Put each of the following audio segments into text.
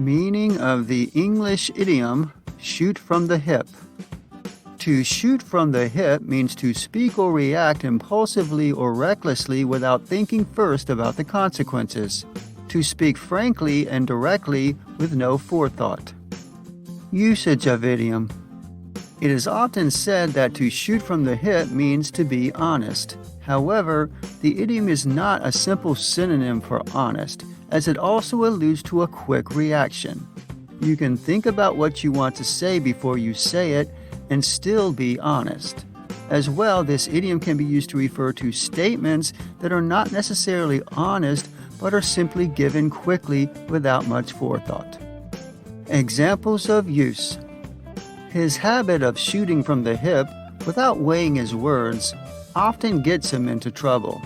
Meaning of the English idiom, shoot from the hip. To shoot from the hip means to speak or react impulsively or recklessly without thinking first about the consequences. To speak frankly and directly with no forethought. Usage of idiom. It is often said that to shoot from the hip means to be honest. However, the idiom is not a simple synonym for honest, as it also alludes to a quick reaction. You can think about what you want to say before you say it and still be honest. As well, this idiom can be used to refer to statements that are not necessarily honest but are simply given quickly without much forethought. Examples of use. His habit of shooting from the hip without weighing his words often gets him into trouble.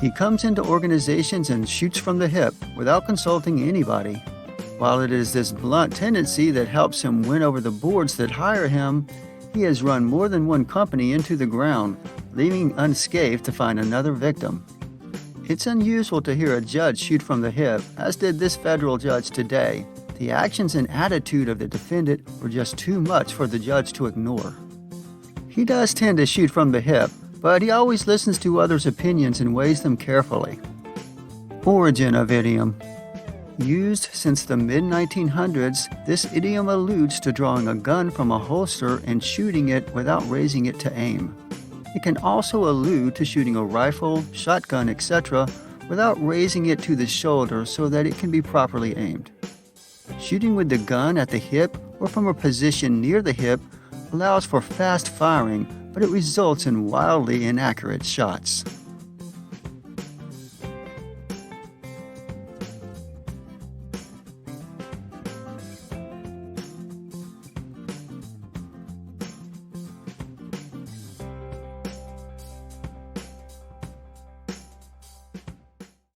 He comes into organizations and shoots from the hip without consulting anybody. While it is this blunt tendency that helps him win over the boards that hire him, he has run more than one company into the ground, leaving unscathed to find another victim. It's unusual to hear a judge shoot from the hip, as did this federal judge today. The actions and attitude of the defendant were just too much for the judge to ignore. He does tend to shoot from the hip, but he always listens to others' opinions and weighs them carefully. Origin of idiom. Used since the mid-1900s, this idiom alludes to drawing a gun from a holster and shooting it without raising it to aim. It can also allude to shooting a rifle, shotgun, etc. without raising it to the shoulder so that it can be properly aimed. Shooting with the gun at the hip or from a position near the hip allows for fast firing, but it results in wildly inaccurate shots.